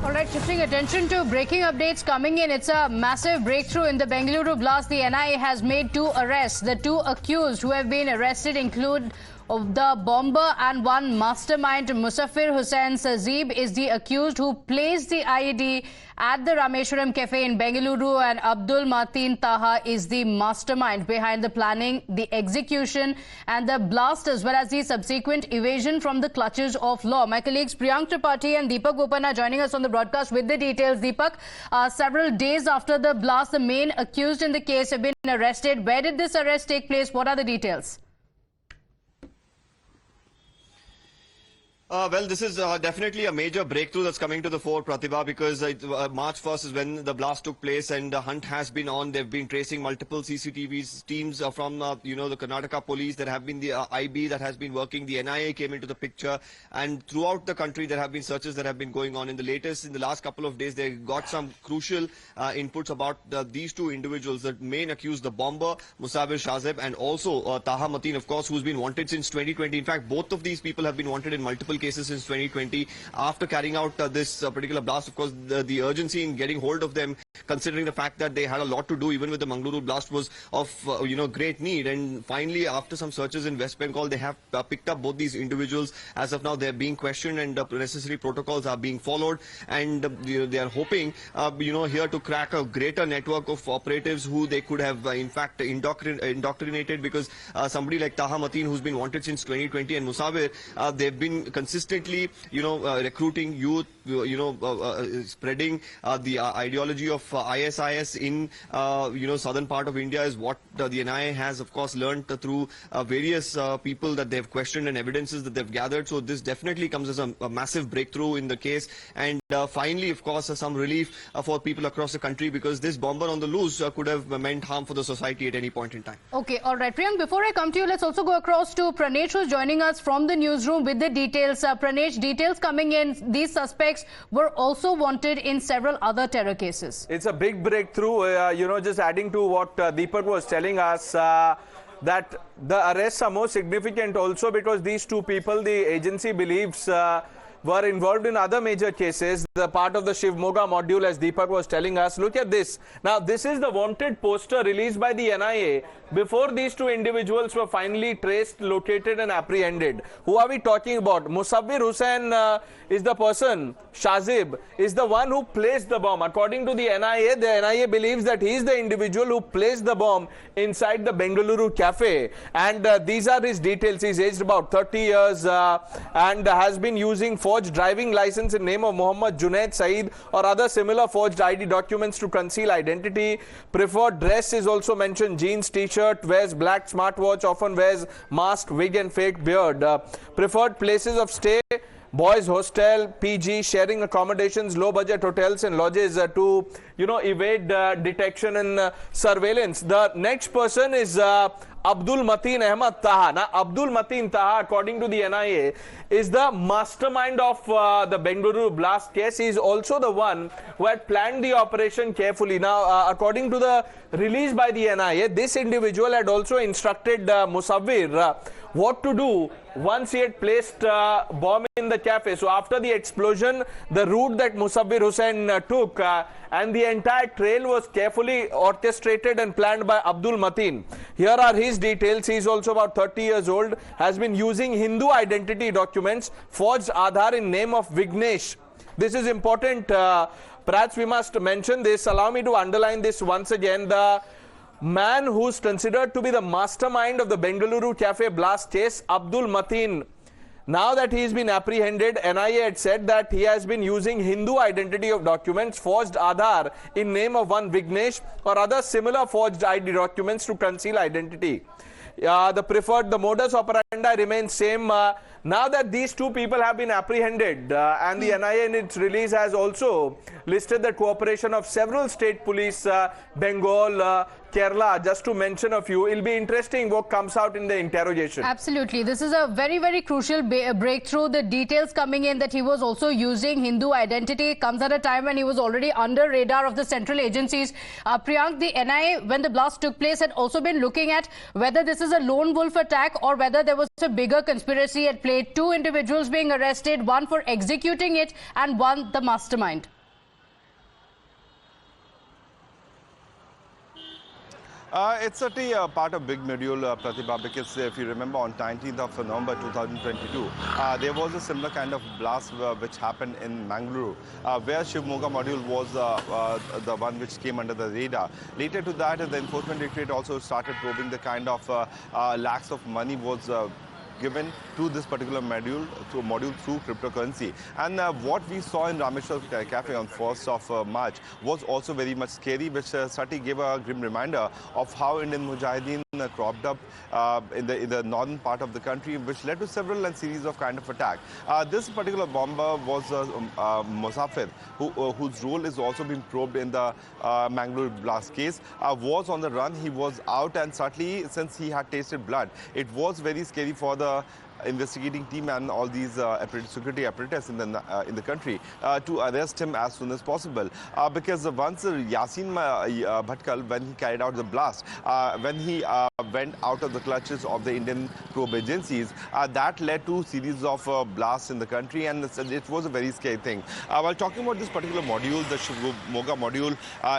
All right, shifting attention to breaking updates coming in. It's a massive breakthrough in the Bengaluru blast. The NIA has made 2 arrests. The 2 accused who have been arrested include the bomber and one mastermind. Musaffir Hussain Sazib is the accused who placed the IED at the Rameshwaram Cafe in Bengaluru, and Abdul Mateen Taha is the mastermind behind the planning, the execution and the blast, as well as the subsequent evasion from the clutches of law. My colleagues Priyank Tripathi and Deepak Bopan are joining us on the broadcast with the details. Deepak, several days after the blast, the main accused in the case have been arrested. Where did this arrest take place? What are the details? Well, this is definitely a major breakthrough that's coming to the fore, Pratibha, because March 1st is when the blast took place and the hunt has been on. They've been tracing multiple CCTV teams from, the Karnataka police. There have been the IB that has been working. The NIA came into the picture. And throughout the country, there have been searches that have been going on. In the last couple of days, they got some crucial inputs about these 2 individuals, the main accused, the bomber, Musaffir Shazib, and also Taha Mateen, of course, who's been wanted since 2020. In fact, both of these people have been wanted in multiple cases since 2020 after carrying out this particular blast. Of course, the urgency in getting hold of them, considering the fact that they had a lot to do even with the Mangaluru blast, was of great need. And finally, after some searches in West Bengal, they have picked up both these individuals. As of now, they're being questioned and necessary protocols are being followed, and they are hoping here to crack a greater network of operatives who they could have in fact indoctrinated, because somebody like Taha Mateen, who's been wanted since 2020, and Musaffir, they've been consistently recruiting youth, spreading the ideology of ISIS in southern part of India, is what the NIA has of course learned through various people that they've questioned and evidences that they've gathered. So this definitely comes as a massive breakthrough in the case, and finally, of course, some relief for people across the country, because this bomber on the loose could have meant harm for the society at any point in time. Okay, all right, Priyank, before I come to you, let's also go across to Pranesh, who's joining us from the newsroom with the details. Pranesh, details coming in, these suspects were also wanted in several other terror cases. It's a big breakthrough, just adding to what Deepak was telling us, that the arrests are more significant also because these 2 people, the agency believes, were involved in other major cases, the part of the Shivmoga module, as Deepak was telling us. Look at this. Now, this is the wanted poster released by the NIA before these 2 individuals were finally traced, located and apprehended. Who are we talking about? Musaffir Hussain is the person. Shazib is the one who placed the bomb. According to the NIA believes that he is the individual who placed the bomb inside the Bengaluru cafe. And these are his details. He's aged about 30 years and has been using forged driving license in name of Muhammad Junaid Saeed or other similar forged ID documents to conceal identity. Preferred dress is also mentioned: jeans, t-shirt, wears black smartwatch, often wears mask, wig and fake beard. Preferred places of stay: boys hostel, PG, sharing accommodations, low budget hotels and lodges to evade detection and surveillance. The next person is Abdul Mateen Ahmad Taha. Now, Abdul Mateen Taha, according to the NIA, is the mastermind of the Bengaluru blast case. He is also the one who had planned the operation carefully. Now, according to the release by the NIA, this individual had also instructed Musaffir what to do once he had placed bomb in the cafe. So after the explosion, the route that Musaffir Hussain took and the entire trail was carefully orchestrated and planned by Abdul Mateen. Here are his details. He is also about 30 years old, has been using Hindu identity documents, forged Aadhaar in name of Vignesh. This is important. Perhaps we must mention this. Allow me to underline this once again. The man who's considered to be the mastermind of the Bengaluru cafe blast case, Abdul Mateen, now that he's been apprehended, NIA had said that he has been using Hindu identity of documents, forged Aadhaar in name of one Vignesh or other similar forged ID documents to conceal identity. The modus operandi remains same. Now that these 2 people have been apprehended, and the NIA in its release has also listed the cooperation of several state police, Bengal, Kerala, just to mention a few. It'll be interesting what comes out in the interrogation. Absolutely. This is a very, very crucial breakthrough. The details coming in that he was also using Hindu identity comes at a time when he was already under radar of the central agencies. Priyank, the NIA, when the blast took place, had also been looking at whether this is a lone wolf attack or whether there was a bigger conspiracy at play. 2 individuals being arrested, one for executing it and one the mastermind. It's certainly a part of big module, Pratibha, because if you remember on 19th of November 2022, there was a similar kind of blast which happened in Mangaluru, where Shivamogga module was the one which came under the radar. Later to that, the Enforcement Directorate also started probing the kind of lakhs of money was given to this particular module through cryptocurrency. And what we saw in Rameshwar Cafe on 1st of March was also very much scary, which certainly gave a grim reminder of how Indian Mujahideen cropped up in the northern part of the country, which led to several and series of kind of attack. This particular bomber was Musafir, whose role is also being probed in the Mangalore blast case, was on the run. He was out, and certainly since he had tasted blood, it was very scary for the investigating team and all these security apparatus in the country to arrest him as soon as possible, because once Yasin Bhatkal, when he carried out the blast, when he went out of the clutches of the Indian probe agencies, that led to series of blasts in the country, and it was a very scary thing. While talking about this particular module, the Shivamogga module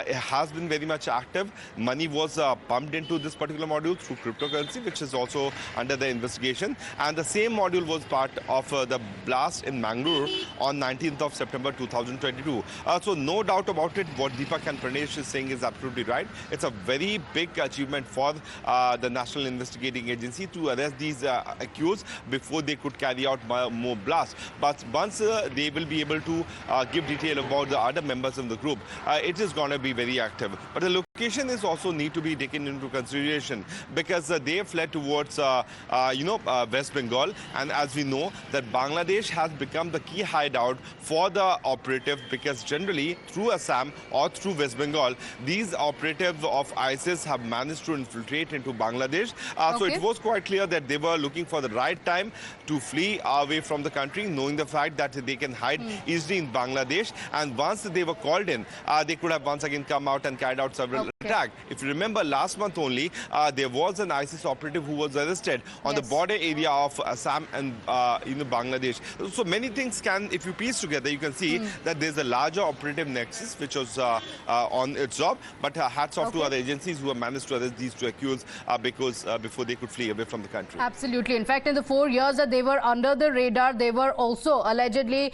has been very much active. Money was pumped into this particular module through cryptocurrency, which is also under the investigation, and the same module was part of the blast in Mangalore on 19th of September 2022. So no doubt about it, what Deepak and Pranesh is saying is absolutely right. It's a very big achievement for the National Investigating Agency to arrest these accused before they could carry out more blasts. But once they will be able to give detail about the other members of the group, it is going to be very active. But the location is also need to be taken into consideration, because they fled towards West Bengal, and as we know that Bangladesh has become the key hideout for the operative, because generally through Assam or through West Bengal, these operatives of ISIS have managed to infiltrate into Bangladesh. So it was quite clear that they were looking for the right time to flee away from the country, knowing the fact that they can hide easily in Bangladesh, and once they were called in, they could have once again come out and carried out several attacks. If you remember, last month only, there was an ISIS operative who was arrested on the border area of Assam and Bangladesh. So many things can, if you piece together, you can see that there's a larger operative nexus which was on its job. But hats off to other agencies who have managed to arrest these two accused because before they could flee away from the country. Absolutely. In fact, in the 4 years that they were under the radar, they were also allegedly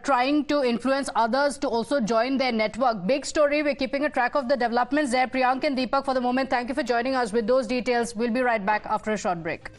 trying to influence others to also join their network. Big story. We're keeping a track of the developments there. Priyank and Deepak, for the moment, thank you for joining us with those details. We'll be right back after a short break.